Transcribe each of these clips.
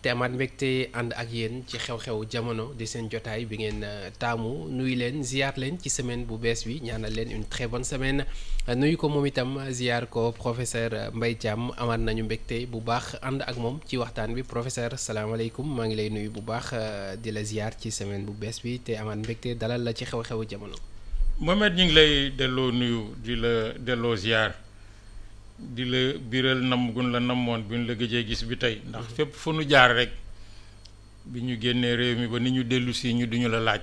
te amaat mbégte ànd ak yéen ci xew-xew jamono di seen jotaay bi ngeen taamu nuyu leen ziar leen ci semaine bu bees bi ñaanal leen une très bonne semaine nuyu ko moom itam ziar ko professeur Mbaye Thiam amaat nañu mbégte bu baax ànd ak moom ci waxtaan bi professeur salaamaaleykum maa ngi lay nuyu bu baax di la ziar ci semaine bu bees bi te amaat mbégte dalal la ci xew-xewu jamono. Mohamed ñu ngi lay delloo nuyu di la delloo ziar. di la biral nam gun la namoon bi ñu la gëjee gis bi tey ndax fépp fu nu jaar rek bi ñu génnee réew mi ba ni ñu dellu si ñu duñu la laaj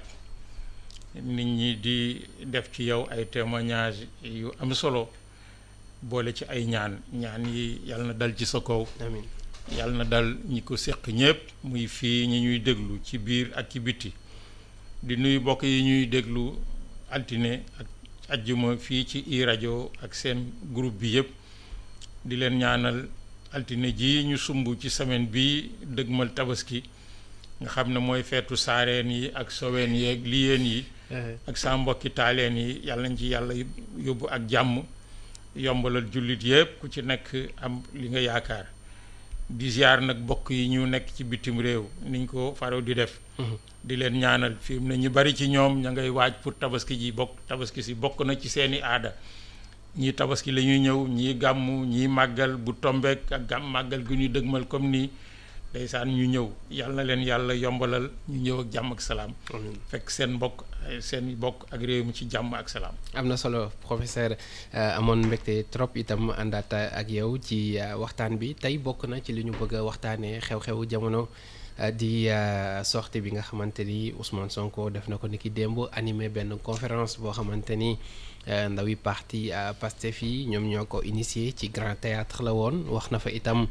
nit ñi di def ci yow ay témoignage yu am solo boole ci ay ñaan yi yàlla na dal ci sa kaw amiin yàlla na dal ñi ko séq ñépp muy fii ñi ñuy déglu ci biir ak ci biti di nuyu bokk yi ñuy déglu altine ak ajjuma fii ci iRadio ak seen groupe bi yépp di leen ñaanal altine ji ñu sumb ci semaine bi dëgmal tabaski nga xam ne mooy feetu saareen yi ak soween yi ak liyeen yi ak sa mbokki taaleen yi yàlla nañ ci yàlla yóbbu ak jàmm yombalal jullit yépp ku ci nekk am li nga yaakaar di ziar nag bokk yi ñu nekk ci bitim réew niñ ko faraw di def di leen ñaanal fi mu ne ñu bari ci ñoom ña ngay waaj pour tabaski ji tabaski si bokk na ci seeni aada ñii tabaski la ñuy ñëw ñii gàmmu ñii màggal bu tombeek ak màggal gu ñuy dëgmal comme nii ndeysaan ñu ñëw yàlla na leen yàlla yombalal ñu ñëw ak jàmm ak salaam. fekk seen bokk ak réew mi ci jàmm ak salaam. am na solo professeur amoon mbégte trop itam àndaat ak yow ci waxtaan bi tey bokk na ci li ñu bëgg a waxtaanee xew-xewu jamono di sortie bi nga xamante ni Ousmane Sonko def na ko ni ki démb animé benn conférence boo xamante ni. ndawi parti Pastef yi ñoom ñoo ko initié ci Grand Théâtre la woon wax na fa itam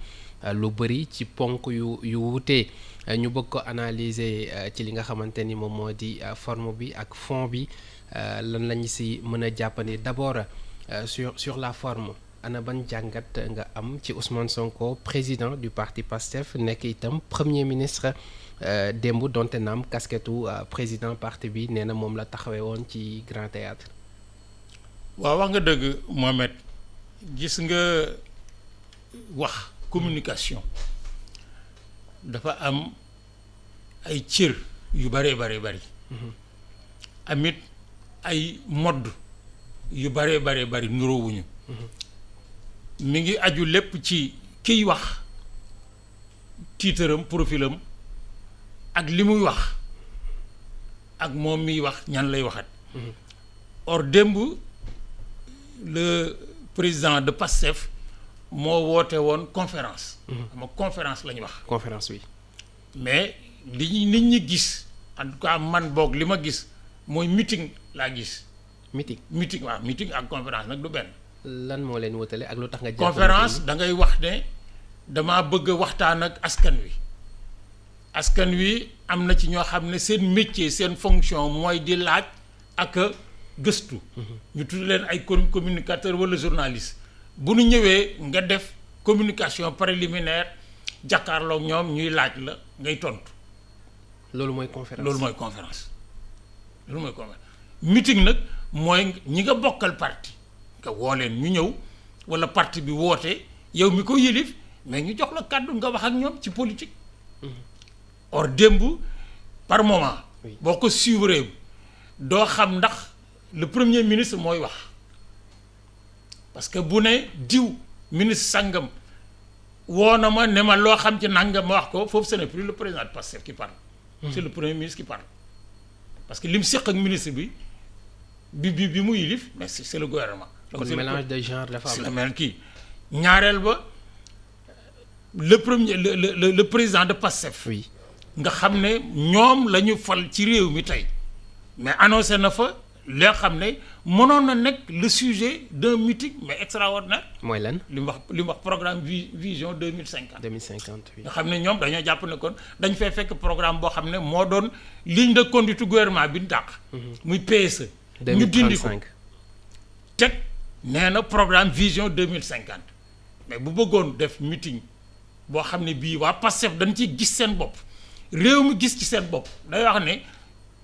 lu bëri ci ponk yu wute ñu bëgg ko analyser ci li nga xamante ni moom moo di forme bi ak fond bi lan lañu si mën a jàppandi d'abord sur la forme ana ban jàngat nga am ci Ousmane Sonko président du parti Pastef nekk itam premier ministre démb donte naam casquettu président parti bi nee na moom la taxawee woon ci Grand Théâtre waaw wax nga dëgg Mohamed gis nga wax communication dafa am ay cër yu bari amit ay modd yu bari nuroowuñu mi ngi aju lépp ci kiy wax tiitaram profilam ak li muy wax ak moom miy wax ñan lay waxat or démb le président de PASTEF moo woote woon conférence. xam conférence la ñu wax. conférence oui. mais li nit ñi gis en tout cas man boog li ma gis mooy meeting laa gis. meeting waaw meeting ak conférence nag du benn. lan moo leen wutale ak lu tax nga. conférence da ngay wax ne damaa bëgg a waxtaan ak askan wi. askan wi am na ci ñoo xam ne seen métier seen fonction mooy di laaj ak. gëstu ñu tudd leen ay communicateur wala journaliste bu nu ñëwee nga def communication préliminaire jàkkaarloog ñoom ñuy laaj la ngay tontu. loolu mooy conférence. meeting nag mooy ñi nga bokkal parti nga woo leen ñu ñëw wala parti bi woote yow mi ko yëlif mais ñu jox la kàddu nga wax ak ñoom ci politique. or démb par moment. boo ko suivre doo xam ndax. le premier ministre mooy wax parce que bu ne diw ministre sangam woo na ma ne ma loo xam ci nangam ma wax ko foofu ce n'est plus le président de Pastef qui parle. c'est le premier ministre qui parle. parce que lim séq ak ministre bi mu yilif mais c'est le gouvernement. donc kon mélange de genre dafa am. c'est le même kii ñaareel ba le président de Pastef. oui nga xam ne ñoom la ñu fal ci réew mi tey mais annoncé na fa. loo xam ne mënoon na nekk le sujet d'un meeting mais extraordinaire. mooy lan li mu wax programme vision 2050. 2050 oui. nga xam ne ñoom dañoo jàpp ne kon dañ fay fekk programme boo xam ne moo doon ligne de conduite gouvernement bi ñu dàq. muy PSE. ñu dindi ko teg nee na programme vision 2050 mais bu bëggoon def meeting boo xam ne bii waa Pastef dañ ciy gis seen bopp réew mi gis ci seen bopp day wax ne.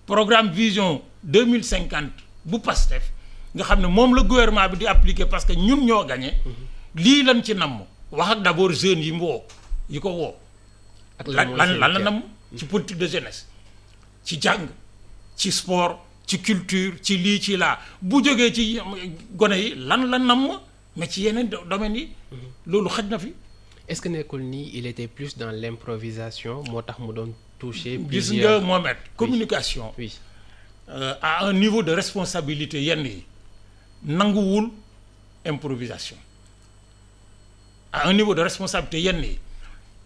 programme vision 2050 bu Pastef nga xam ne moom la gouvernement bi di appliquer parce que ñun ñoo gagné lii lañ ci namm wax ak d'abord jeunes yi mu woo yi ko woo ak lan la nam ci politique de jeunesse ci jàng ci sport ci culture ci lii ci laa bu jógee ci gone yi lan la nam mais ci yeneen domaines yi loolu xaj na fi. est-ce que nekkul nii il était plus dans l'improvisation moo tax mu doon toucher gis plusieurs nga Mohamed communication oui à un niveau de responsabilité yenn yi nanguwul improvisation à un niveau de responsabilité yenn yi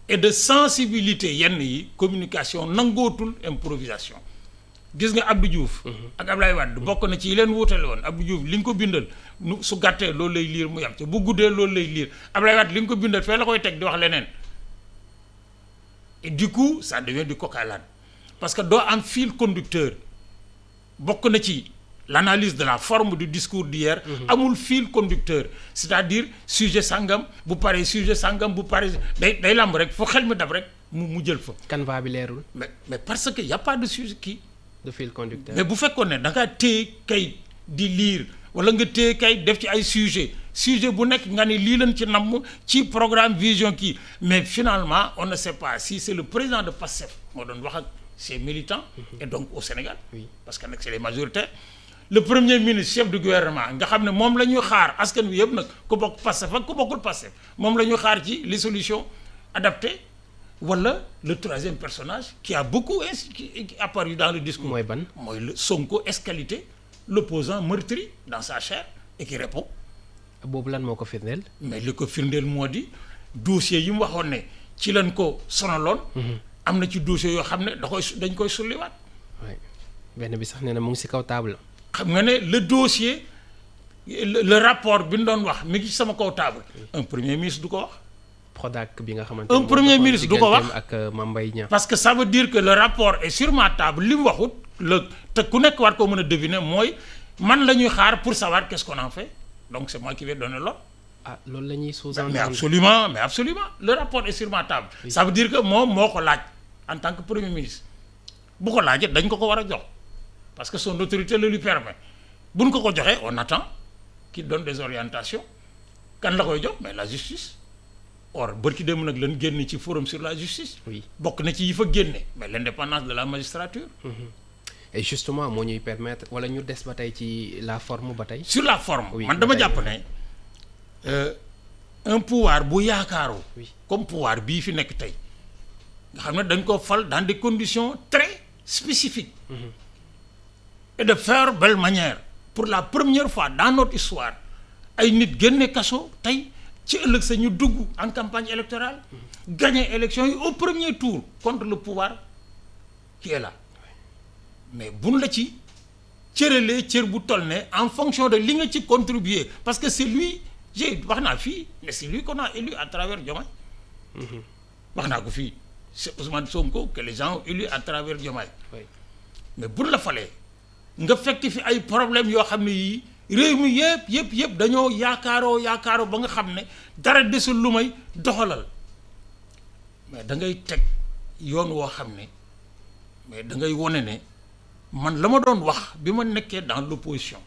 et de sensibilité yenn yi communication nangootul improvisation gis nga Abdou Diouf ak Abdoulaye Wade bokk na ci yi leen wuutale woon Abdou Diouf li nga ko bindal su gàttee loolu lay liir mu yam ca bu guddee loolu lay liir Abdoulaye Wade li nga ko bindal fee la koy teg di wax leneen et du coup ça devient du coq à l'âne parce que doo am fil conducteur bokk na ci l'analyse de la forme du discours d'hier amul fil conducteur c'est-à-dire sujet sangam bu paree sujet sangam bu paree day lamb rek fu xel mi dab rek mu jël fa. canevas bi leerul. mais parce que y a pas de sujet kii. de fil conducteur. mais bu fekkoon ne da ngaa téye kay di lire wala nga téye kay def ci ay sujet bu nekk nga ni lii lañ ci namm ci programme vision kii mais finalement on ne sait pas si c'est le président de PASTEF moo doon wax ak ses militants. et donc au Sénégal. Oui. Parce que nag c'est les majoritaires. Le premier ministre chef du gouvernement nga xam ne moom la ñuy xaar askan wi yëpp nag ku bokk Pastef ak ku bokkul Pastef moom la ñuy xaar ci les solutions adaptées wala le troisième personnage qui a beaucoup apparu dans le discours. mooy ban mooy le Sonko esqualité l'opposant meurtri dans sa chair et qui répond. boobu lan moo ko firndeel. mais li ko firndeel moo di dossier yi mu waxoon ne ci lañ ko sonaloon. am na ci dossier yoo xam ne dañ koy sulliwaat. oui benn bi sax nee na mu ngi ci kaw table. xam nga ne le dossier le rapport bi ñu doon wax mi ngi ci sama kaw table. un premier ministre du ko wax. Prodac bi nga xamante un premier ministre du ko wax ak Mame Mbaye Niang. parce que ça veut dire que le rapport est sur ma table li mu waxut te ku nekk war koo mën a deviner mooy man la ñuy xaar pour savoir qu'est-ce qu'on en fait donc c'est moi qui vais donner l'ordre. ah loolu la ñuy sous-entendre. mais absolument le rapport est sur ma table. Oui. Ça veut dire que moom moo ko laaj en tant que premier ministre bu ko laajee dañ ko war a jox. parce que son autorité le lui permet bu ñu ko joxee on attend qu'il donne des orientations kan la koy jox mais la justice or bërki dem nag lañ génn ci forum sur la justice. oui bokk na ci yi fa génne mais l'indépendance de la magistrature. et justement moo ñuy permettre wala ñu des ba tey ci la forme ba tey. sur la forme. oui man dama jàpp ne un pouvoir bu yaakaaru. oui comme pouvoir bii fi nekk tey nga xam ne dañ ko fal dans des conditions très spécifiques. et de faire belle manière pour la première fois dans notre histoire ay nit génne kaso tey ci ëllëg sa ñu dugg en campagne électorale gagner élection yi au premier tour contre le pouvoir qui est là mais buñ la ci cëralee cër bu toll ne en fonction de li nga ci contribuer parce que c'est lui wax naa fii mais c'est lui qu'on a élu à travers Diomaye wax naa ko fii c'est Ousmane Sonko que les gens ont élu à travers Diomaye mais buñ la falee nga fekk fi ay problème yoo xam ne yii réew mi yëpp dañoo yaakaaroo ba nga xam ne dara desul lu may doxalal mais da ngay teg yoon woo xam ne mais da ngay wone ne man la ma doon wax bi ma nekkee dans l'opposition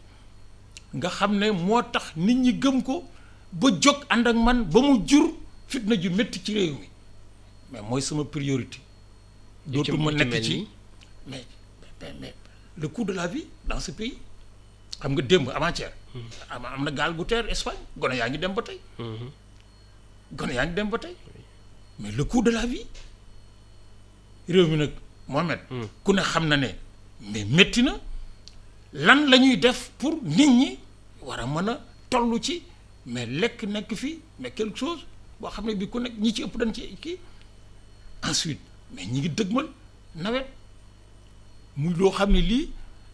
nga xam ne moo tax nit ñi gëm ko ba jóg ànd ak man ba mu jur fitna ju métti ci réew mi mais mooy sama priorité dootu ma nekk ci mais le coût de la vie dans ce pays xam nga démb avant-hier am na gaal gu teer Espagne gone yaa ngi dem ba tey mais le coût de la vie réew mi nag Mohamed ku ne xam na ne mais métti na lan la ñuy def pour nit ñi war a mën a toll ci mais lekk nekk fii mais quelque chose boo xam ne bi ku nekk ñi ci ëpp dañ ci kii ensuite mais ñi ngi dëgmal nawet muy loo xam ne lii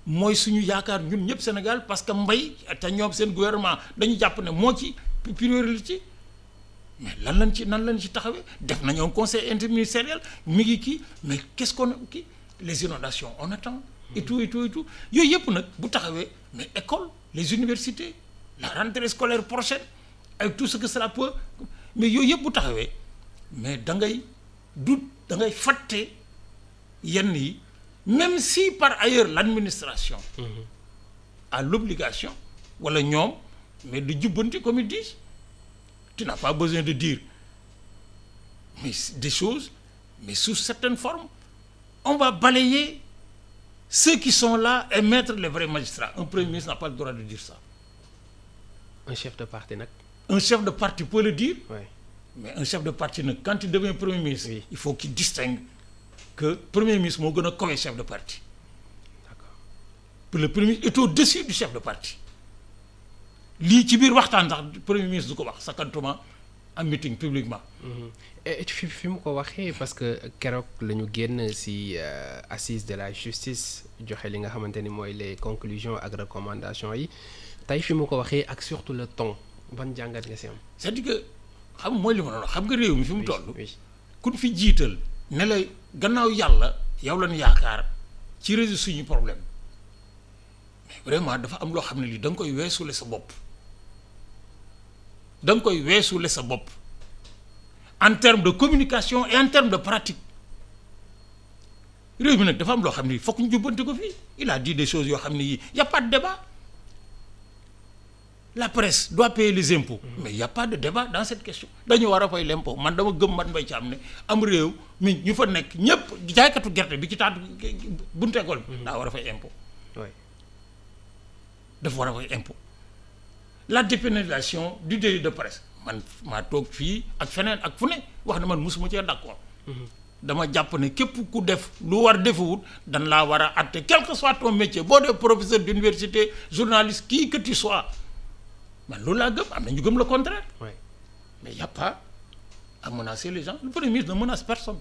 mooy suñu yaakaar ñun ñëpp Sénégal parce que mbay te ñoom seen gouvernement dañu jàpp ne moo ci priorité mais nan lañ ci taxawee def nañu un conseil interministériel mi ngi kii mais qu'est-ce qu'on kii les inondations on attend et tout yooyu yëpp nag bu taxawee mais école les universités la rentrée scolaire prochaine avec tout ce que cela peut mais yooyu yëpp bu taxawee mais da ngay fàtte yenn yi même si par ailleurs l'administration a l'obligation wala ñoom mais de jubbanti comme ils disent tu n'as pas besoin de dire mais des choses mais sous certaines formes, on va balayer ceux qui sont là et mettre les vrais magistrats. Un premier ministre n'a pas le droit de dire ça. Un chef de parti nag. Un chef de parti peut le dire, oui. mais un chef de parti nag quand il devient premier ministre, Oui. il faut qu'il distingue que premier ministre moo gën a kawe chef de parti. D'accord. Le premier ministre est au-dessus du chef de parti. lii ci biir waxtaan sax premier ministre du ko wax sakantuma en meeting publiquement. et fi mu ko waxee parce que keroog la ñu génn ci assise de la justice joxe li nga xamante ni mooy les conclusions ak recommandations yi tey fi mu ko waxee ak surtout le ton ban jàngat nga ci am. c'est-à-dire que xam mooy li ma doon wax xam nga réew mi fi mu toll. oui kun fi jiital ne la gannaaw yàlla yow lañu yaakaar ci résoudre suñu problème mais vraiment dafa am loo xam ne lii da nga koy weesule sa bopp. da nga koy weesule sa bopp en termes de communication et en termes de pratique réew mi nag dafa am loo xam ne fokk ñu jubbante ko fii il a dit des choses yoo xam ne yii y a pas de débat la presse doit payer les impôts mais y a pas de débat dans cette question dañu war a fay l'impôt man dama gëm man mbay ci am ne am réew mi ñu fa nekk ñëpp jaaykatu gerte bi ci taatu buntu école bi daa war a fay impôt oui dafa war a fay impôt la dépénalisation du délit de presse man maa toog fii ak feneen ak fu ne wax ne man mosuma cee d'accord dama jàpp ne képp ku def lu war defewut dan laa war a atte quel que soit ton métier boo dee professeur d'université journaliste qui que tu sois man loolu laa gëm am na ñu gëm le contraire oui mais y a pas à menacer les gens le premier ministre ne menace personne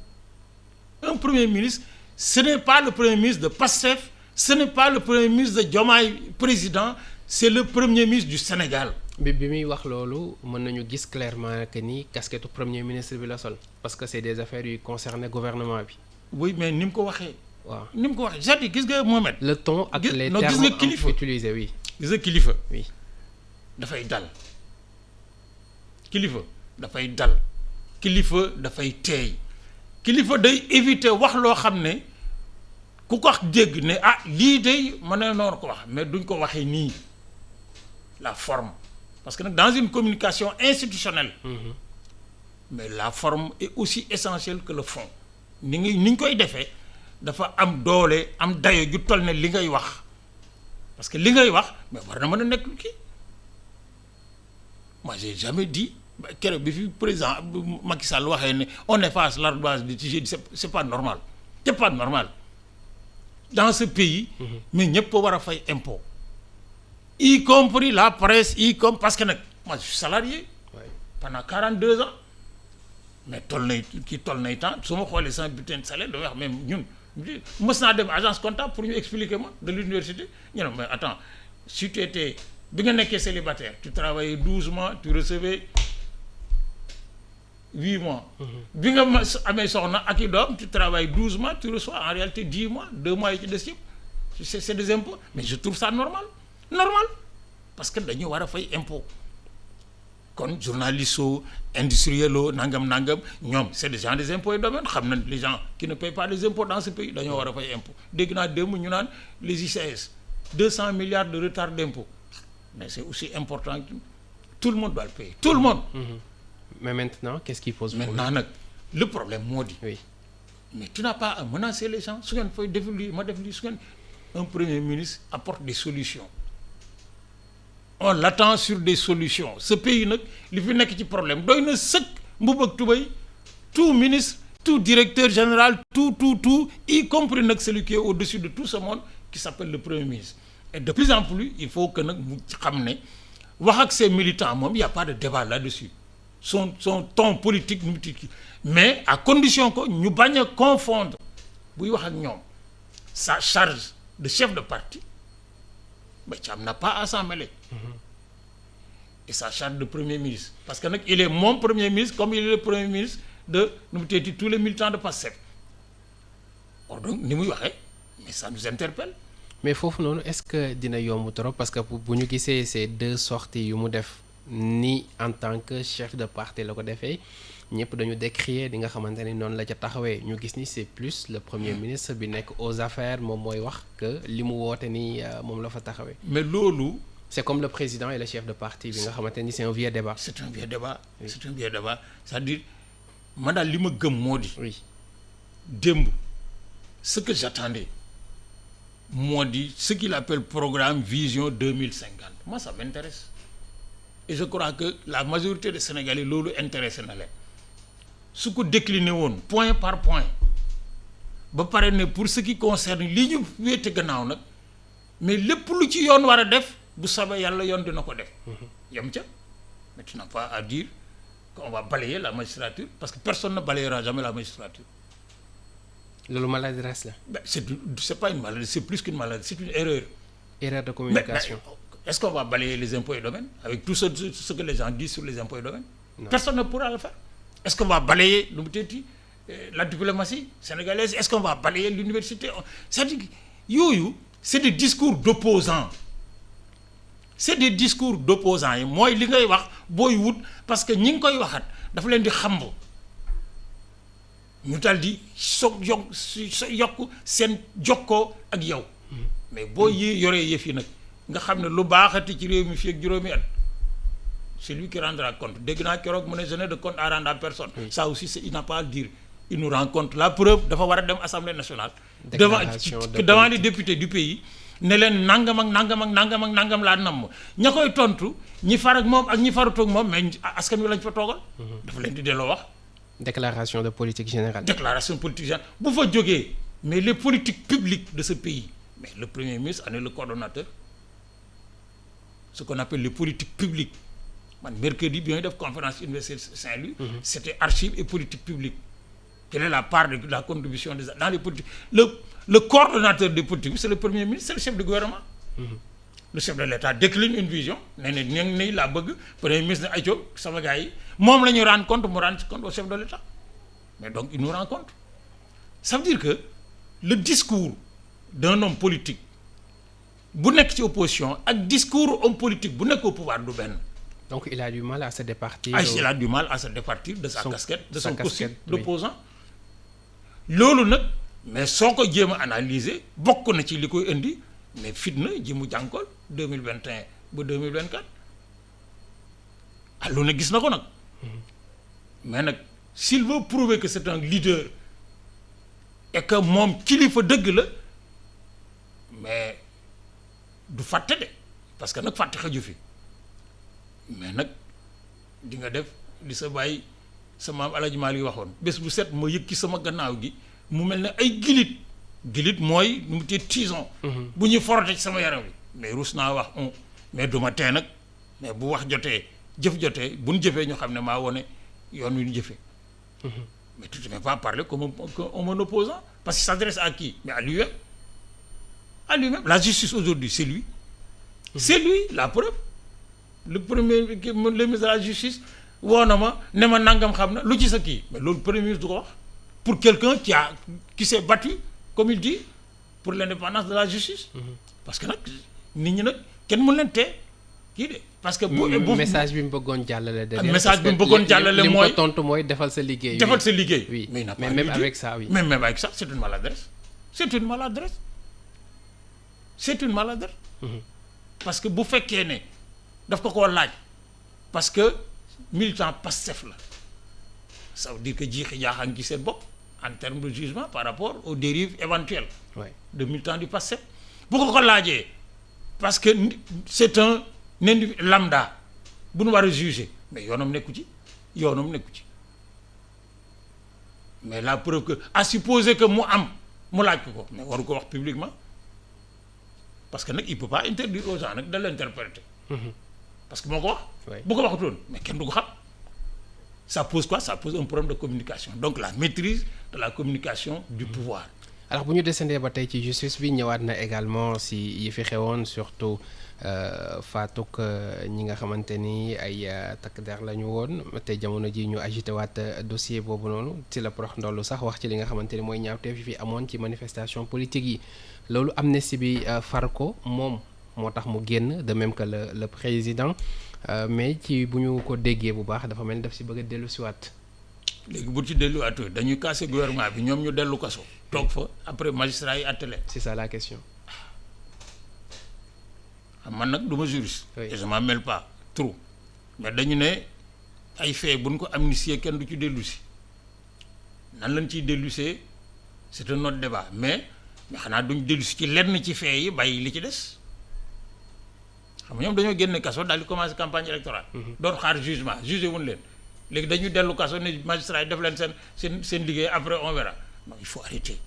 un premier ministre ce n'est pas le premier ministre de Pastef ce n'est pas le premier ministre de Diomaye président c'est le premier ministre du Sénégal. bi muy wax loolu mën nañu gis clairement que ni casquette premier ministre bi la sol parce que c'est des affaires yuy concerner gouvernement bi. oui mais ni mu ko waxee. waaw ni mu ko waxee c'est-à-dire gis nga Mohamed. le ton ak les non, gis termes nga kilifa utilisés oui. gis nga kilifa. oui dafay dal kilifa dafay dal kilifa dafay teey kilifa day éviter wax loo xam ne ku ko wax dégg ne ah lii day mën na noonu ko wax mais duñ ko waxee nii la forme parce que nag dans une communication institutionnelle mais la forme est aussi essentielle que le fond ni ñu koy defee dafa am doole am dayo ju toll ne li ngay wax parce que li ngay wax mais war na mën a nekk kii moi j'ai jamais dit keroog bi fi président Macky Sall waxee ne on efface l'ardoise du TGI c'est pas normal c'est pas normal dans ce pays mais ñëpp war a fay impôt y compris la presse parce que nag moi je suis salarié pendant 42 ans mais toll nay temps su ma xoolee sama bulletin de salaire damay wax même ñun mës naa dem agence comptable pour ñu expliquer ma de l'université ñu ne mais attends si tu étais bi nga nekkee célibataire tu travaillais 12 mois tu recevais 8 mois bi nga amee soxna ak i doom tu travailles 12 mois tu reçois en réalité 10 mois 2 mois yi ci des yëpp c'est des impôts mais je trouve ça normal parce que dañu war a fay impôt kon journaliste oo industriel oo nangam ñoom c'est des gens des impôts et domaines xam na les gens qui ne payent pas les impôts dans ce pays dañoo war a fay impôt dégg naa démb ñu naan les ICS 200 milliards de retard d'impôt mais c'est aussi important que tout le monde doit le payer tout le monde mais maintenant qu'est-ce qui pose problème maintenant nag le problème moo di oui mais tu n'as pas à menacer les gens su ngeen fay def lii ma def lii su ngeen un premier ministre apporte des solutions on l'attend sur des solutions ce pays nag li fi nekk ci problème doy na sëkk mbubb ak tubéy tout ministre tout directeur général tout y compris nag celui qui est au-dessus de tout ce monde qui s'appelle le premier ministre et de plus en plus il faut que nag mu xam ne wax ak ses militants moom il y a pas de débat là-dessus son ton politique nu mais à condition que ñu bañ a confondre buy wax ak ñoom sa charge de chef de parti mais Thiam n'a pas à s'en mêler et sa charge de premier ministre parce que nag il est mon premier ministre comme il est le premier ministre de nu mu teeti tous les militants de Pastef or donc ni muy waxee mais ça nous interpelle mais foofu noonu est-ce que dina yomb trop parce que bu ñu gisee ces 2 sorties yu mu def ni en tant que chef de parti la ko defee ñëpp dañu décrier li nga xamante ni noonu la ca taxawee ñu gis ni c'est plus le premier ministre bi nekk aux affaires moom mooy wax que li mu woote ni moom la fa taxawee. mais loolu. c'est comme le président et le chef de parti bi nga xamante ni c'est un vieux débat. c'est un vieux débat c'est un vieux débat c'est-à-dire man daal li ma gëm moo di. oui démb ce que j'attendais moo di ce qu'il appelle programme vision 2050 moi ça m'intéresse et je crois que la majorité des Sénégalais loolu intéressé na leen su ko décliné woon point par point ba pare ne pour ce qui concerne li ñu wéete gannaaw nag mais lépp lu ci yoon war a def bu sabee yàlla yoon dina ko def yem ca mais tu n'as pas à dire qu'on va balayer la magistrature parce que personne ne balayera jamais la magistrature. loolu maladresse la. Ben, c'est pas une maladresse, c'est plus qu'une maladresse, c'est une erreur. Erreur de communication. Mais, est-ce qu'on va balayer les impôts et domaines avec tout ce que les gens disent sur les impôts et domaines? Non. Personne ne pourra le faire. Est-ce qu'on va balayer la diplomatie sénégalaise? Est-ce qu'on va balayer l'université? C'est-à-dire yooyu c'est des discours d'opposants. C'est des discours d'opposants yi mooy li ngay wax booy wut parce que ñi ngi koy waxat dafa leen di xamb ñu dal di yokk seen jokkoo ak yow mais boo yoree yëf yi nag nga xam ne lu baaxati ci réew mi fii ak juróomi at c'est lui qui rendra compte dégg naa keroog mu ne je n'ai de compte à rendre à personne. Oui. Ça aussi il n'a pas à dire il nous rend compte la preuve dafa war a dem Assemblée nationale devant les députés du pays ne leen nangam ak nangam ak nangam ak nangam laa namm ña koy tontu ñi far ak moom ak ñi farut ak moom mais askan wi lañ fa toogal. dafa leen di delloo wax. déclaration de politique générale. déclaration politique générale bu fa jógee mais les politiques publiques de ce pays mais le premier ministre en est le coordonnateur ce qu'on appelle les politiques publiques man mercredi bi ñuy def conférence université Saint-Louis. C'était archives et politique publique. Quelle est la part de la contribution dans les politiques? Le coordonnateur des politiques, c'est le Premier ministre, c'est le chef du gouvernement. Le chef de l'État décline une vision. Ni la bëgg Premier ministre ne ayco sama gars yi moom la ñu rendre compte mu rendre compte au chef de l'État. Mais donc il nous rend compte. Ça veut dire que le discours d'un homme politique bu nekk ci opposition ak discours homme politique bu nekk au pouvoir du benn. Donc il a du mal à se départir. Il a du mal à se départir de sa casquette, de son costume d'opposant. Loolu nag mais soo ko jéem a analyser bokk na ci li koy indi mais fitna ji mu jànkool 2021 ba 2024 ah loolu nag gis na ko nag mais nag s'il veut prouver que c'est un leader et que moom kilifa dëgg la mais du fàtte de parce que nag fàtte xaju fi mais nag di nga def li sa bàyyi sa maam Alaaji Maalik waxoon bés bu set ma yëg ci sama gannaaw gi mu mel ne ay gilit mooy nu mu tee tison bu ñuy forote ci sama yaram bi mais rus naa wax mais du ma tee nag mais bu wax jotee jëf jotee bu ñu jëfee ñu xam ne maa wone yoon wi ñu jëfee mais tu ne peux pas parler comme un opposant parce qu'il s'adresse à qui? Mais à lui-même. La justice aujourd'hui c'est lui. C'est lui la preuve. Le ministre de la justice woo na ma ne ma nangam xam na lu ci sa kii mais loolu premier ministre du ko wax pour quelqu'un qui s'est battu comme il dit pour l'indépendance de la justice. Parce que nag nit ñi nag kenn mën leen tee kii de. parce que message bi mu bëggoon jàllale derrière. message bi mu bëggoon jàllale mooy li mu ko tontu mooy defal sa liggéey. defal sa liggéey. oui mais même avec ça oui. même avec ça c'est une maladresse. C'est une maladresse. Parce que bu fekkee ne daf ko koo laaj parce que militant Pastef la ça veut dire que jiixi jaaxaan ci seen bopp en termes de jugement par rapport aux dérives éventuelles de militants du Pastef bu ko laajee parce que c'est un individu lambda bu nu war a juger mais yoonam nekku ci mais la preuve que à supposer que mu laaj ko mais waru ko wax publiquement parce que nag il peut pas interdire aux gens nag de l'interpréter. Parce que moo ko wax. bu ko waxutoon mais kenn du ko xam. Ça pose quoi? Ça pose un problème de communication donc la maîtrise de la communication du pouvoir. Alors bu ñu descendee ba tey ci justice bi ñëwaat na également si yi fi xewoon surtout faatuk ñi nga xamante ni ay takk der la ñu woon tey jamono ji ñu agité waat dossier boobu noonu ci la prox ndollu sax wax ci li nga xamante ni mooy ñaawteef yi fi amoon ci manifestation politique yi loolu amnistie bi far ko moom moo tax mu génn de même que le président mais ci bu ñu ko déggee bu baax dafa mel ni daf si bëgg a dellu si waat. léegi bu ci delluwaatoo dañuy casser gouvernement bi ñoom ñu dellu kaso toog fa après magistrat yi àtte leen. C'est ça la question. man nag du ma juriste. et je m'en mêle pas trop mais dañu ne ay fait buñ ko amnistier kenn du ci dellu si nan lañ ciy dellusee c'est un autre débat mais xanaa duñ dellu si ci lenn ci fee yi bàyyi li ci des xam nga ñoom dañoo génne kaso daal di commencer campagne électorale. doon xaar jugement jugé wuñ leen léegi dañu dellu kaso ne magistrat yi def leen seen liggéey après on verra non il faut arrêter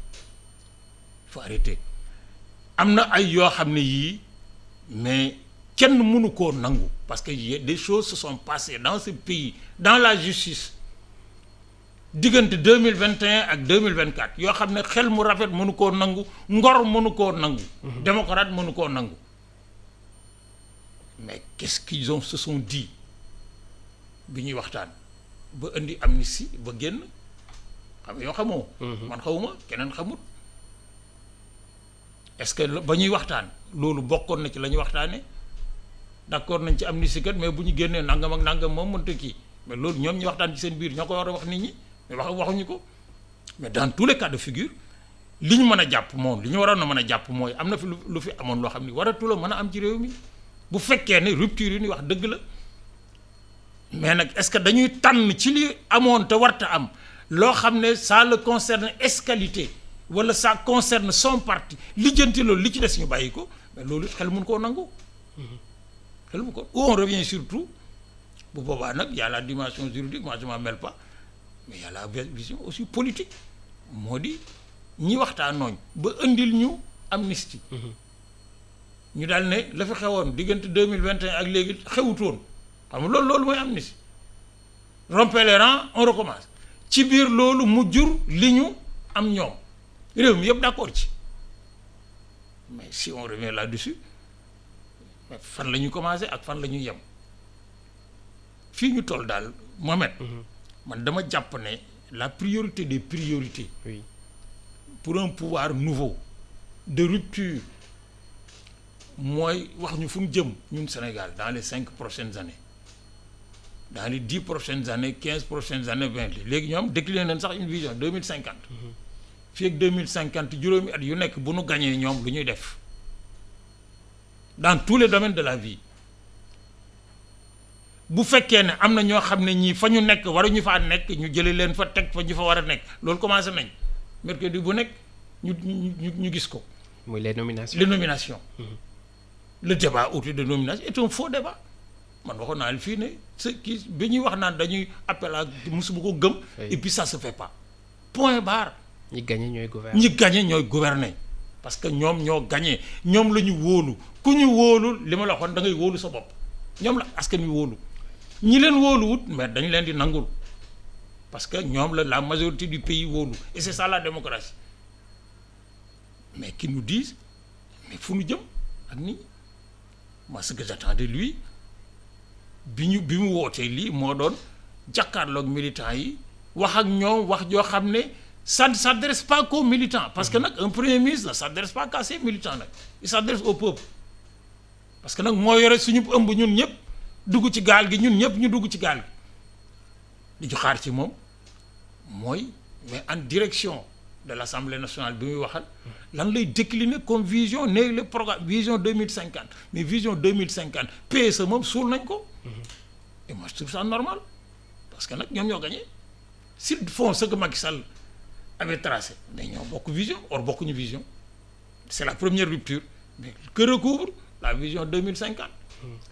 am na ay yoo xam ne yii mais kenn mënu koo nangu parce que des choses se sont passées dans ce pays dans la justice diggante 2021 ak 2024 yoo xam ne xel mu rafet mënu koo nangu ngor mënu koo nangu. démocrate mënu koo nangu mais qu'est-ce qu'ils se sont dit bi ñuy waxtaan ba indi amnistie ba génn xam yoo xamoo. man xawuma keneen xamut. est-ce que ba ñuy waxtaan loolu bokkoon na ci la ñuy waxtaanee d'accord nañ ci amnistie kat mais bu ñu génnee nangam ak nangam moom mënta kii mais loolu ñoom ñu waxtaan ci seen biir ñoo ko war a wax nit ñi mais waxuñu ko mais dans tous les cas de figure li ñu mën a jàpp moom li ñu waroon a mën a jàpp mooy am na fi lu fi amoon loo xam ni waratu la mën a am ci réew mi bu fekkee ne rupture yi ni wax dëgg la mais nag est-ce que dañuy tànn ci li amoon te warta am loo xam ne ça le concerne escalité wala ça concerne son parti lijjanti loolu li ci des ñu bàyyi ko mais loolu xel mun koo nangu. xel mun ko où on revient surtout bu boobaa nag y a la dimension juridique moi je m'en mêle pas mais y a la vision aussi politique moo di ñi waxtaanooñ ba indil ñu amnistie. ñu daal ne la fi xewoon diggante 2021 ak léegi xewutoon xam nga loolu mooy amnistie rompez les rangs on recommence ci biir loolu mu jur li ñu am ñoom. réew mi yëpp d'accord ci mais si on revient là-dessus mais fan la ñuy commencer ak fan la ñuy yem fii ñu toll daal Mohamed. man dama jàpp ne la priorité des priorités. oui. pour un pouvoir nouveau de rupture mooy wax ñu fu mu jëm ñun Sénégal dans les 5 prochaines années dans les 10 prochaines années 15 prochaines années 20 léegi ñoom décliné nañ sax une vision 2050. fii ak 2050 juróomi at yu nekk bu nu gañee ñoom lu ñuy def dans tous les domaines de la vie bu fekkee ne am na ñoo xam ne ñii fa ñu nekk waruñu faa nekk ñu jëlee leen fa teg fa ñu fa war a nekk loolu commencé nañ mercredi bu nekk ñu gis ko. muy les nominations. les nominations. le débat autour de nomination est un faux débat man waxoon naa fii ne ce qui bi ñuy wax naan dañuy appel à musuma ko gëm. et puis ça se fait pas point barre. ñi gagné ñooy gouverner parce que ñoom ñoo gagné ñoom la ñu wóolu ku ñu wóolu li ma la waxoon da ngay wóolu sa bopp ñoom la askan wi wóolu ñi leen wóoluwut mais dañ leen di nangul parce que ñoom la majorité du pays wóolu et c'est ça la démocratie mais qui nous disent mais fu ñu jëm ak nii moi ce que j'attends de lui bi mu wootee lii moo doon jàkkaarloog militants yi wax ak ñoom wax joo xam ne ça ne s'adresse pas qu'aux militants parce que nag un premier ministre ne s'adresse pas qu'à ses militants nag il s'adresse au peuple parce que nag moo yore suñu ëmb ñun ñëpp dugg ci gaal gi ñun ñëpp ñu dugg ci gaal gi li ñu xaar ci moom mooy mais en direction de l'Assemblée nationale bi muy waxal lan lay décliner comme vision ne le programme vision 2050 mais vision 2050 PSE moom suul nañ ko et moi je trouve ça normal parce que nag ñoom ñoo gagné s'ils font ce que Macky Sall avait tracé mais ñoo bokk vision or bokkuñu vision c'est la première rupture mais que recouvre la vision 2050.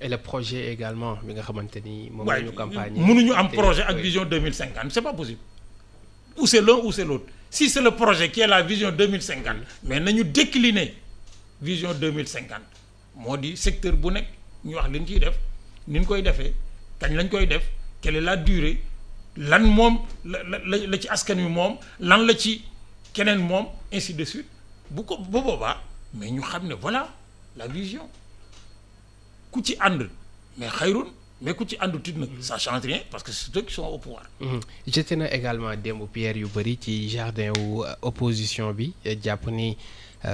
et le projet également bi nga xamante ni moom la ñu campagne mënuñu am projet ak vision 2050 c'est pas possible ou c'est l'un ou c'est l'autre si c'est le projet qui est la vision 2050 mais nañu décliner vision 2050 moo di secteur bu nekk ñu wax li ñu ciy def ni ñu koy defee kañ lañ koy def quelle est la durée lan moom la ci askan wi moom lan la ci keneen moom ainsi de suite bu boobaa mais ñu xam ne voilà la vision ku ci ànd mais xayrun mais ku ci àndu tit nag ça change rien parce que c'est eux qui sont au pouvoir. jeté na également démb pierre yu bëri ci jardin wu opposition bi jàpp ni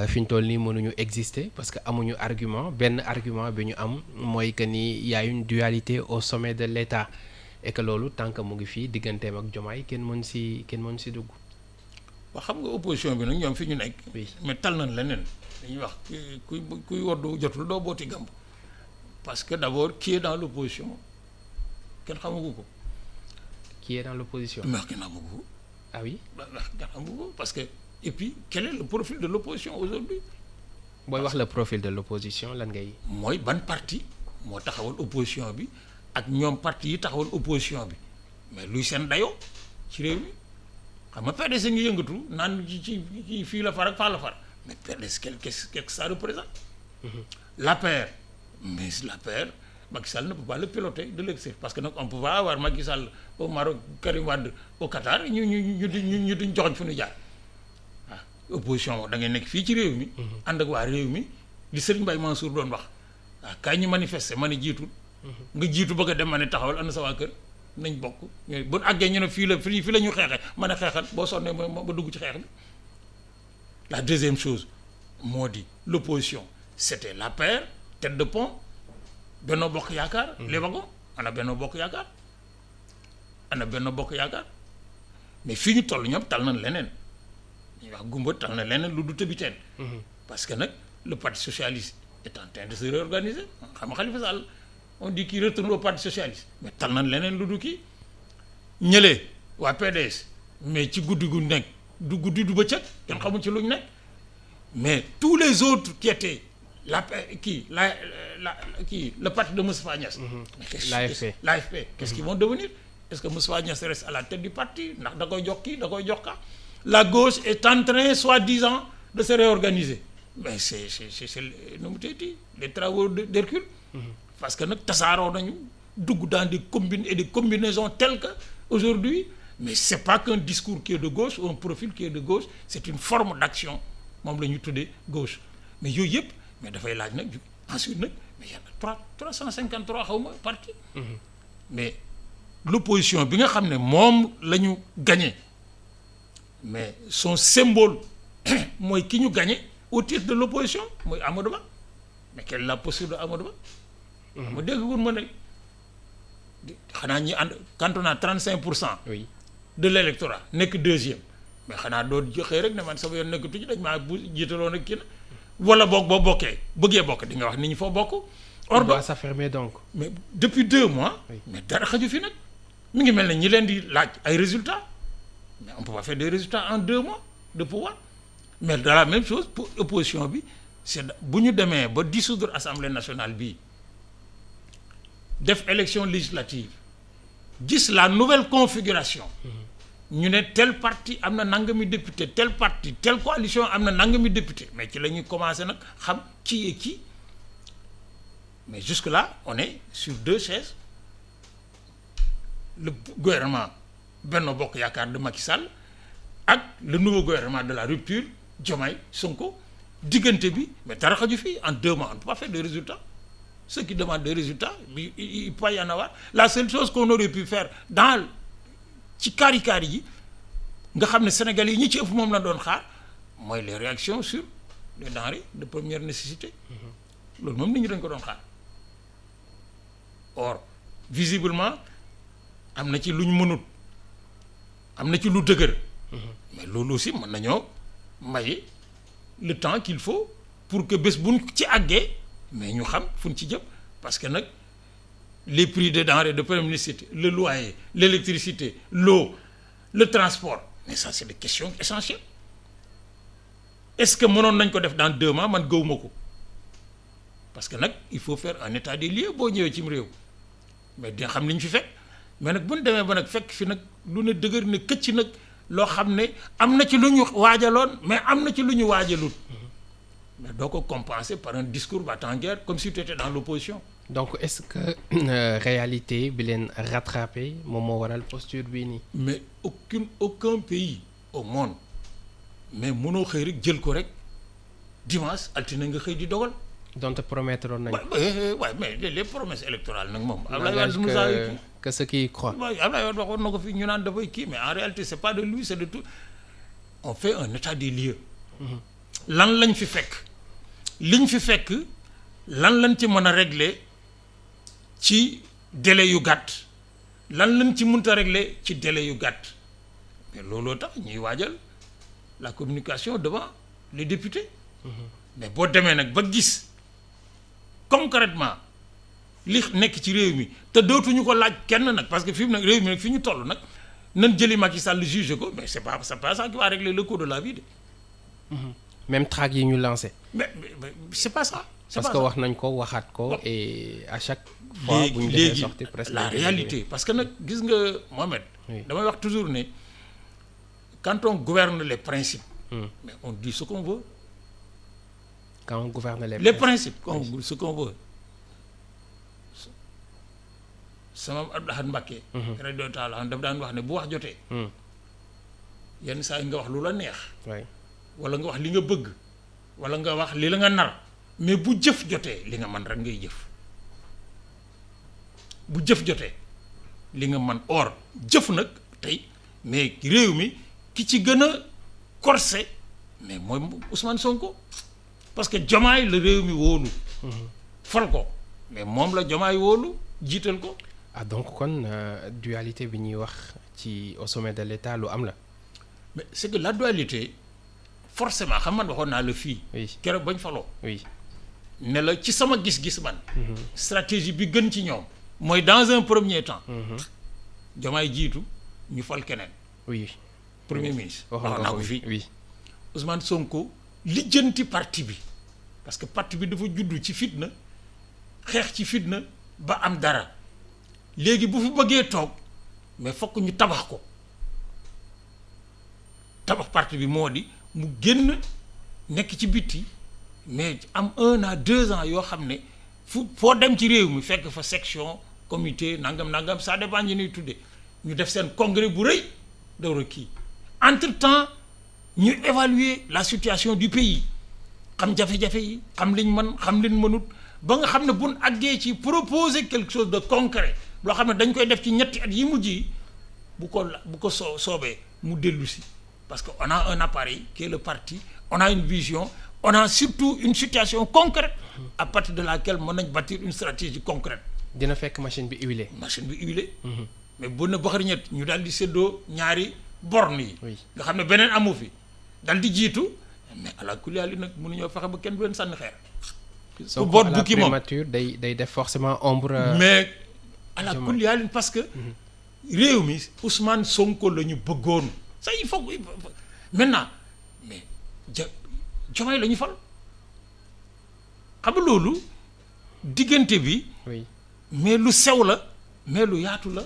fi ñu toll nii mënuñu exister parce que amuñu argument benn argument bi ñu am mooy que ni y a une dualité au sommet de l'État et que loolu tant que mu ngi fii digganteem ak Diomaye kenn mën si dugg. waaw xam nga opposition bi nag ñoom fi ñu nekk. mais tal nañ leneen dañuy wax kuy woddu jotul doo booti gàmb parce que d'abord qui est dans l'opposition kenn xamagu ko. qui est dans l'opposition. mais kenn xamagu ko. ah oui. kenn xamagu ko parce que et puis quel est le profil de l'opposition aujourd'hui? booy wax le profil de l'opposition lan ngay. mooy ban parti moo taxawal opposition bi ak ñoom parti yi taxawal opposition bi mais luy seen dayoo ci réew mi xam nga PDS ngi yëngatu naan ci fii la far ak faa la far mais PDS qu'est-ce que ça représente? L'APR, mais l'APR, Macky Sall ne peut pas le piloter de l'extérieur parce que nag on peut pas avoir Macky Sall au Maroc, Karim Wade au Qatar ñu duñ joxoñ fu ñu jaar waaw opposition da ngay nekk fii ci réew mi. ànd ak waa réew mi li Serigne Mbaye Mansour doon wax waaw kaay ñu manifester ma ne jiitul. nga jiitu bëgg a dem ma ne taxawal ànd sa waa kër nañ bokk bu àggee ñu ne fii la ñu xeexee ma ne xeexal boo sonnee ma dugg ci xeex bi. La deuxième chose moo di l'opposition c'était l'APR tête de pont Benno Bokk Yaakaar les wagons ana Benno Bokk Yaakaar mais fii ñu toll ñoom tal nañ leneen ñuy wax gumba tal na leneen lu du tëbiteen parce que nag le parti socialiste est en train de se réorganiser xam nga Khalifa Sall on dit qu'il retourne au parti socialiste mais tal nañ leneen lu du kii ñëlee waa PDS mais ci guddi gu nekk du guddi du bëccëg kenn xamul ci lu ñu nekk mais tous les autres qui étaient le parti de Moustapha Niasse. L'AFP qu'est-ce qu'ils vont devenir? Est-ce que Moustapha Niasse reste à la tête du parti? ndax da koy jox kii da koy jox ka la gauche est en train soi-disant de se réorganiser mais c'est nu mu teeti les travaux d'Hercule parce que nag tasaaroo nañu dugg dans des combines et des combinaisons telles que aujourd'hui mais c'est pas qu'un discours qui est de gauche ou un profil qui est de gauche c'est une forme d'action moom la ñu tuddee gauche mais yooyu yëpp mais dafay laaj nag ensuite nag mais y a 353 xaw ma parti mais l'opposition bi nga xam ne moom la ñu gagné mais son symbole mooy ki ñu gagné au titre de l'opposition mooy Amadou Ba mais quelle est la posture de Amadou Ba ma dégg woon ma ne xanaa ñi ànd quand on a 35% oui. de l'électorat nekk deuxième mais xanaa doo joxee rek ne man sama yoon nekk tuuti dañ maa bu jiitaloon ak kii na wala boog boo bokkee bëggee bokk di nga wax nit ñi foo bokk. or doit s'affirmer donc. mais depuis 2 mois. Oui. mais dara xaju fi nag mi ngi mel ne ñi leen di laaj ay résultats mais on peut pas faire des résultats en 2 mois de pouvoir mais dans la même chose pour opposition bi c'est bu ñu demee ba dissoudre assemblée nationale bii def élection législative gis la nouvelle configuration. ñu ne tel parti am na nangami député tel parti telle coalition am na nangami député mais ci la ñuy commencer nag xam qui est qui mais jusque là on est sur 2 chaises le gouvernement Benno Bokk Yaakaar de Macky Sall ak le nouveau gouvernement de la rupture Diomaye Sonko diggante bi mais dara xaju fii en 2 mois on ne peut pas faire des résultats ceux qui demandent des résultats il peut y en avoir la seule chose qu'on aurait pu faire dans ci kaari yi nga xam ne Sénégalais yi ñi ci ëpp moom la doon xaar mooy les réactions sur les denrées de première nécessité loolu moom nit ñi dañ ko doon xaar or visiblement am na ci lu ñu mënut am na ci lu dëgër mais loolu aussi mën nañoo maye le temps qu'il faut pour que bés buñ ci àggee mais ñu xam fuñ ci jëm parce que nag les prix des denrées de première nécessité le loyer l'électricité l'eau le transport mais ça c'est des questions essentielles est-ce que mënoon nañ ko def dans 2 mois man gëwuma ko parce que nag il faut faire un état des lieux boo ñëwee cim réew mais di xam li ñu fi fekk mais nag bu ñu demee ba nag fekk fi nag lu ne dëgër ne këcc nag loo xam ne am na ci lu ñu waajaloon mais am na ci lu ñu waajalut mais doo ko compenser par un discours va-t-en-guerre comme si tu étais dans l'opposition. Donc est-ce que réalité bi leen rattrapé moom moo waral posture bii nii. mais aucun pays au monde mais mënoo xëy rek jël ko rek dimanche altine nga xëy di dogal. donc promettre nañ. waaw mais les promesses électorales nag moom. Abdoulaye Wade que ceux qui y croient. waaw Abdoulaye Wade waxoon na ko fi ñu naan dafay kii mais en réalité c'est pas de lui c'est de tout on fait un état des lieux. lan lañ fi fekk liñ fi fekk lan lañ ci mën a régler. ci délai yu gàtt lan lañ ci mënta régler ci délai yu gàtt mais looloo tax ñuy waajal la communication devant les députés mais boo demee nag ba gis concrètement li nekk ci réew mi te dootuñu ko laaj kenn nag parce que fi mu nag réew mi nag fi ñu toll nag nan jëli Macky Sall juge ko mais c'est pas ça qui va régler le coût de la vie de même track yi ñu lancé. mais c'est pas ça. parce que wax nañ ko waxaat ko et à chaque fois bu ñu defee sorti presque la réalité parce que nag gis nga Mohamed. damay wax toujours ne quand on gouverne les principes. mais on dit ce qu'on veut. quand on gouverne les principes ce qu'on veut. sama Abdou Ahad Mbacké. rajo Talla daf daan wax ne bu wax jotee. yenn saa yi nga wax lu la neex. wala nga wax li nga bëgg. wala nga wax li la nga nar. mais bu jëf jotee li nga man rek ngay jëf. bu jëf jotee li nga man or jëf nag tey mais réew mi ki ci gën a corsé mais mooy Ousmane Sonko parce que Diomaye la réew mi wóolu. fal ko mais moom la Diomaye wóolu jiital ko. ah donc kon dualité bi ñuy wax ci au sommet de l'État lu am la. mais c'est que la dualité forcément xam man waxoon naa la fii. oui keroog bañ faloo. oui ne la ci sama gis-gis man. stratégie bi gën ci ñoom. mooy dans un premier temps. Diomaye jiitu ñu fal keneen. oui premier ministre. waxoon naa ko fii oui. Ousmane Sonko lijjanti parti bi parce que parti bi dafa juddu ci fitna xeex ci fitna ba am dara léegi bu fi bëggee toog mais fokk ñu tabax ko tabax parti bi moo di mu génn nekk ci bitti mais am 1 an 2 ans yoo xam ne fu foo dem ci réew mi fekk fa section comité nangam ça dépend ñu ñuy tuddee ñu def seen congrès bu rëy door a kii entre temps ñu évaluer la situation du pays xam jafe-jafe yi xam liñ mën xam liñ mënut ba nga xam ne buñ àggee ci proposer quelque chose de concret loo xam ne dañ koy def ci ñetti at yi mujj yi bu ko soobee mu dellu si parce que on a un appareil qui est le parti on a une vision on a surtout une situation concrète à partir de laquelle mën nañ bâtir une stratégie concrète. dina fekk machine bi huilée. mais bu na baxari ñett ñu daal di séddoo ñaari borne yi. nga xam ne beneen amu fi dal di jiitu mais ala kulli haal nag mënuñoo fexe ba kenn du leen sànni xeer. ku boot bukki moom prémature day def forcément ombre. mais ala kulli haal parce que. réew mi Ousmane Sonko la ñu bëggoon. ça il faut maintenant mais Diomaye la ñu fal xam nga loolu diggante bi. mais lu sew la mais lu yaatu la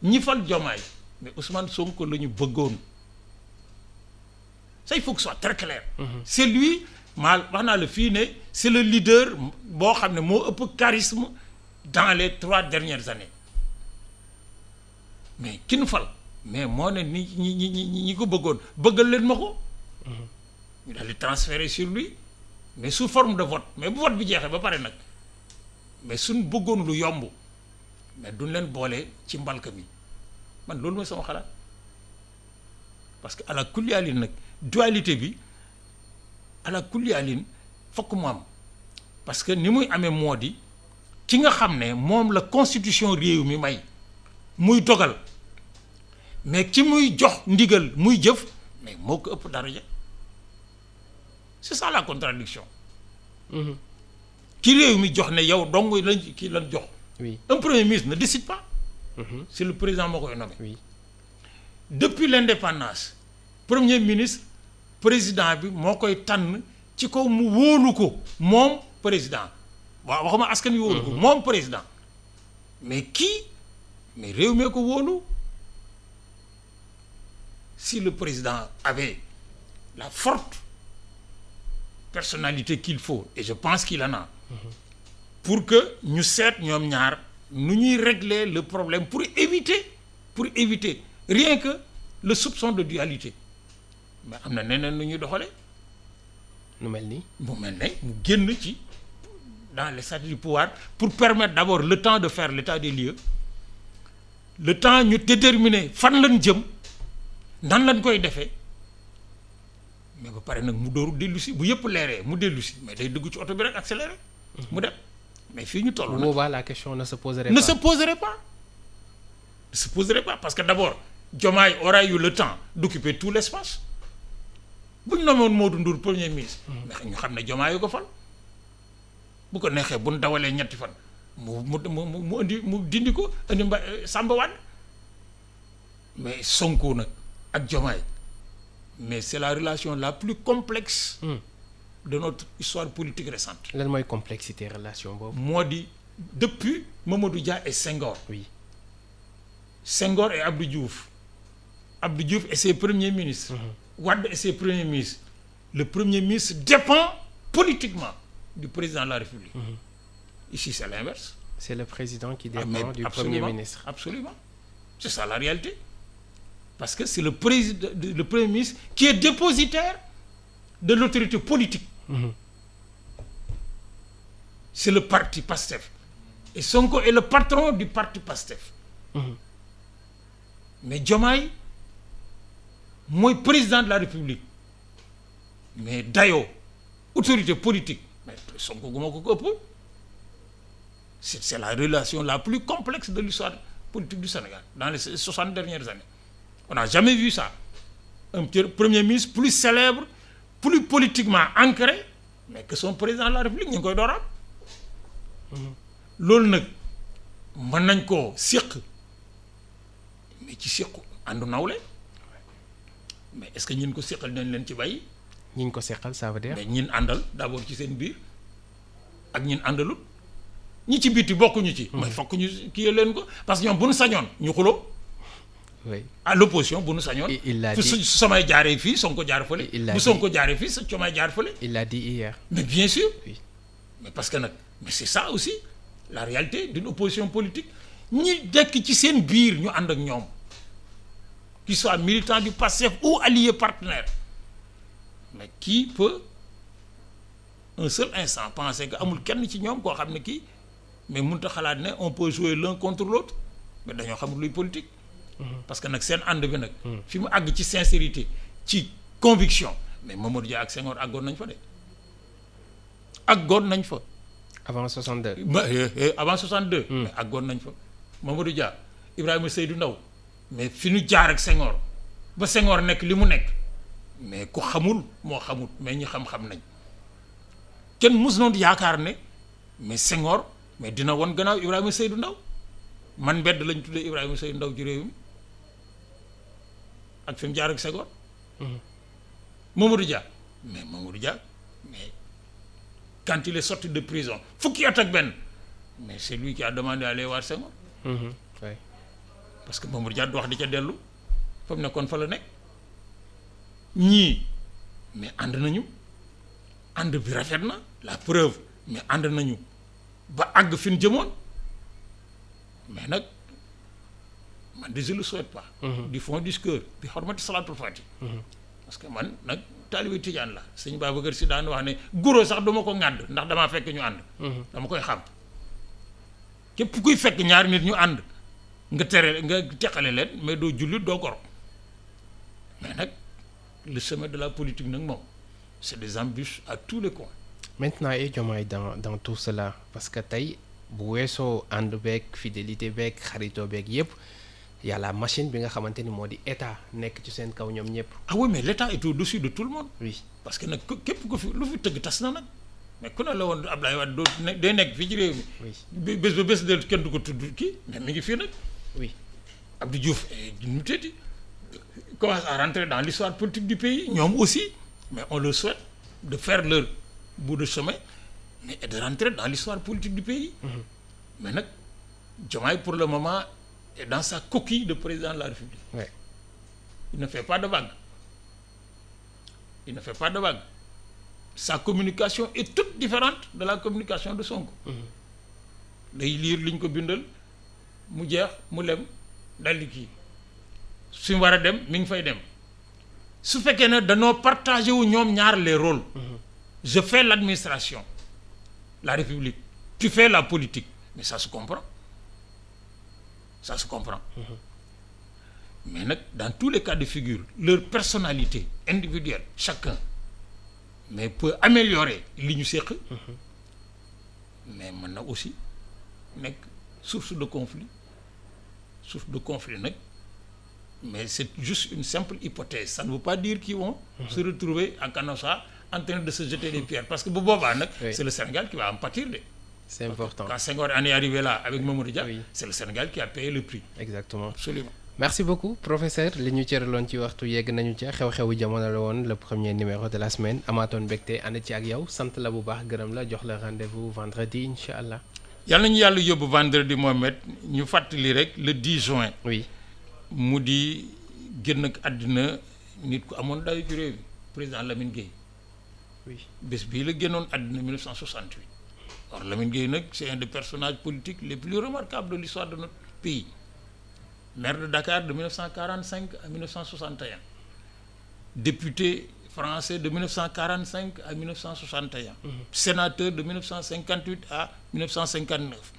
ñi fal Diomaye mais Ousmane Sonko la ñu bëggoon. ça il faut que ce soit très clair. c'est lui maa wax naa la fii ne c'est le leader boo xam ne moo ëpp charisme dans les 3 dernières années mais ki nu fal mais moo ne ñi ko bëggoon bëggal leen ma ko. ñu daal di transférer sur lui mais sous forme de vote mais bu vote bi jeexee ba pare nag mais suñ bëggoon lu yomb mais duñ leen boole ci mbalka mi man loolu mooy sama xalaat parce que ala kulli alin nag dualité bi ala kulli alin fokk mu am parce que ni muy amee moo di ki nga xam ne moom la constitution réew mi may muy dogal mais ki muy jox ndigal muy jëf mais moo ko ëpp daraja c'est ça la contradiction ki réew mi jox ne yow dong lañ kii lan jox. un premier ministre ne décide pas. c'est le président moo koy nommé. depuis l'indépendance premier ministre président bi moo koy tànn ci kaw mu wóolu ko moom président waaw waxuma askan wi wóolu ko moom président mais kii mais réew mee ko wóolu si le président avait la forte personnalité qu'il faut et je pense qu'il en a pour que ñu seet ñoom ñaar nu ñuy régler le problème pour éviter rien que le soupçon de dualité mais am na neneen nu ñuy doxale nu mel ni mu génn ci dans les statuts du pouvoir pour permettre d'abord le temps de faire l'état des lieux le temps ñu déterminer fan lañ jëm nan lañ koy defee mais ba pare nag mu dooru dellu si bu yëpp leeree mu dellu si mais day dugg ci oto bi rek accéléré mu dem mais fii ñu toll nag boobaa la question ne se poserait pas parce que d'abord Diomaye aura eu le temps d'occuper tout l'espace bu ñu nommoon Modou Ndour premier ministre mais ñu xam ne Diomaye yu ko fal bu ko neexee bu ñu dawalee ñetti fan mu indi mu dindi ko indi Samba Wade mais Sonko nag ak Diomaye mais c'est la relation la plus complexe de notre histoire politique récente. lan mooy complexité relation boobu. moo di depuis Mamadou Dia et Senghor. oui. Senghor et Abdou Diouf. Abdou Diouf et ses premiers ministres. Wade et ses premiers ministres. Le premier ministre dépend politiquement du président de la République. Ici, c'est l'inverse. C'est le président qui dépend du absolument, Premier ministre. Absolument. C'est ça la réalité. Parce que c'est le Premier ministre qui est dépositaire de l'autorité politique. C'est le parti PASTEF. Et Sonko est le patron du parti PASTEF. Mais Diomaye, moi, président de la République, mais d'ailleurs, autorité politique, mais Sonko c'est la relation la plus complexe de l'histoire politique du Sénégal dans les 60 dernières années. On n'a jamais vu ça. Un premier ministre plus célèbre, plus politiquement ancré, mais que son président de la République, ñu ngi koy door a am. Loolu nag mën nañ koo séq mais ci séqu àndu nawle mais est-ce que ñin ko séqal nañ leen ci bàyyi. ñi ñu ko seqal ça veut dire. mais ñin àndal d'abord ci seen biir ak ñin àndalut ñi ci biti bokkuñu ci. mais fokk ñu kii leen ko parce que ñoom bu nu sañoon ñu xuloo. oui à l'opposition bu nu sañoon. il l'a dit su samay jaaree fii Sonko jaar fële. bu Sonko jaaree fii sa Diomaye jaar fële. il l'a dit hier. mais bien sûr. oui. mais parce que nag mais c'est ça aussi la réalité d'une opposition politique ñi dekk ci seen biir ñu ànd ak ñoom qu'ils soient militants du PASTEF ou alliés partenaires mais qui peut un seul instant penser que amul kenn ci ñoom koo xam ne kii mais mënut a xalaat ne on peut jouer l'un contre l'autre mais dañoo xamul luy politique. parce que nag seen ànd bi nag. fi mu àgg ci sincérité ci conviction mais Mamadou Dia ak Senghor àggoon nañ fa de àggoon nañ fa. avant 62. Avant 62. mais àggoon nañ fa Mamadou Dia Ibrahima Seydou Ndaw mais fi ñu jaar ak Senghor ba Senghor nekk li mu nekk mais ku xamul moo xamul mais ñi xam-xam nañ kenn mus noonu yaakaar ne mais Senghor mais dina won gannaaw Ibrahima Seydou Ndaw man mbedd lañ tuddee Ibrahima Seydou Ndaw ci réew mi ak fi mu jaar ak Senghor. Mamadou Dia mais quand il est sorti de prison fukki at ak benn mais c'est lui qui a demandé à aller voir Senghor. oui. parce que Mamadou Dia du wax di ca dellu fa mu nekkoon fa la nekk ñii mais ànd nañu ànd bi rafet na la preuve mais ànd nañu ba àgg fi ñu jëmoon mais nag man de je le souhaite pas. du fond du cœur bi xormati salaatul faati. parce que man nag taalibe Tijaan la sëñ Babacar Si daan wax ne guro sax duma ko ŋàdd ndax damaa fekk ñu ànd. dama koy xam képp kuy fekk ñaari nit ñu ànd nga teqale leen mais doo jullit doo gor mais nag le chemin de la politique nag moom c'est des embûches à tous les coins. maintenant et Diomaye dans tout cela parce que tey bu weesoo ànd beeg fidélité beeg xaritoo beeg yépp y a la machine bi nga xamante ni moo di état nekk ci seen kaw ñoom ñëpp. ah oui mais l'état est au-dessus de tout le monde. oui parce que nag képp ku fi lu fi tëgg tas na nag mais ku ne la woon Abdoulaye Wade doo day nekk fii ci réew mi. oui bés ba bés de kenn du ko tudd kii mais mi ngi fii nag. oui Abdou Diouf ñu tëddi commence à rentrer dans l'histoire politique du pays ñoom aussi mais on leur souhaite de faire leur bout de chemin mais et de rentrer dans l'histoire politique du pays. mais nag Diomaye pour le moment est dans sa coquille de président de la République. oui. Il ne fait pas de vague. Sa communication est toute différente de la communication de Sonko. day lire li ñu ko bindal mu jeex mu lem daldi kii su mu war a dem mi ngi fay dem su fekkee ne dañoo partagé wu ñoom ñaar les rôles. Je fais l'administration la République tu fais la politique mais ça se comprend mais nag dans tous les cas de figure leur personnalité individuelle chacun mais peut améliorer li ñu séq mais mën na aussi nekk source de conflit nag mais c'est juste une simple hypothèse ça ne veut pas dire qu'ils vont se retrouver en Canossa en train de se jeter des pierres parce que bu boobaa nag c'est le Sénégal qui va en pâtir de. C'est important. Quand Senghor en est arrivé là avec Mamadou Dia, oui. c'est le Sénégal qui a payé le prix. Exactement. Absolument. merci beaucoup professeur li ñu cëraloon ci waxtu yegg nañu ca xew-xewu jamono la woon le premier numéro de la semaine amaatoon mbégte ànd ci ak yow sant la bu baax gërëm la jox la rendez-vous vendredi incha allah. yal nañu yàlla yóbbu vendredi Mohamed ñu fàttali rek le 10 juin. oui mu di génn ak àddina nit ku amoon dayu ci réew mi président Lamine Gueye. oui bés bii la génnoon àddina 1968. alors Lamine Gueye nag c'est un des personnages politiques les plus remarquables de l'histoire de notre pays. Maire de Dakar de 1945 à 1961, député français de 1945 à 1961, sénateur de 1958 à 1959,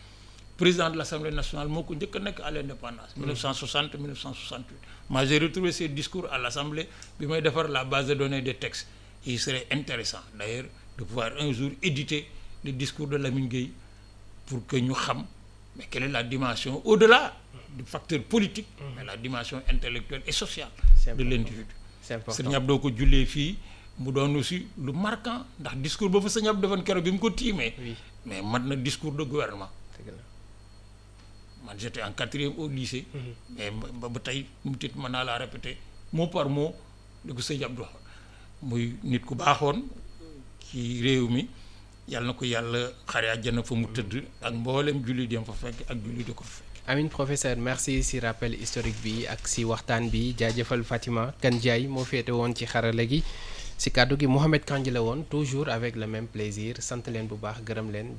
président de l'Assemblée nationale moo ko njëkk a nekk à l'indépendance 1960 1968. Moi j'ai retrouvé ses discours à l'Assemblée bi may defar la base de données des textes. Et il serait intéressant d'ailleurs de pouvoir un jour éditer les discours de Lamine Gueye pour que ñu xam mais quelle est la dimension au-delà du facteur politique, mais la dimension intellectuelle et sociale de l'individu. c'est important Sëñ Abdou ko jullee fii mu doon aussi lu marquant ndax discours ba fa Sëñ Abdou defoon keroog bi mu ko tiimee. mais mat na discours de gouvernement. man j'étais en 4e au lycée. mais ba tey mu tit mën naa laa répéter mot par mot li ko Sëñ Abdou muy nit ku baaxoon ci réew mi yàlla na ko yàlla xare àjjana fa mu tëdd ak mboolem julli dem fa fekk ak julli di ko fa fekk. Amin professeur merci si rappel historique bi ak si waxtaan bi jaajëfal Fatima Kandiaye moo féete woon ci xarala gi si kàddu gi Mohamed Kandji la woon toujours avec le même plaisir sant leen bu baax gërëm leen.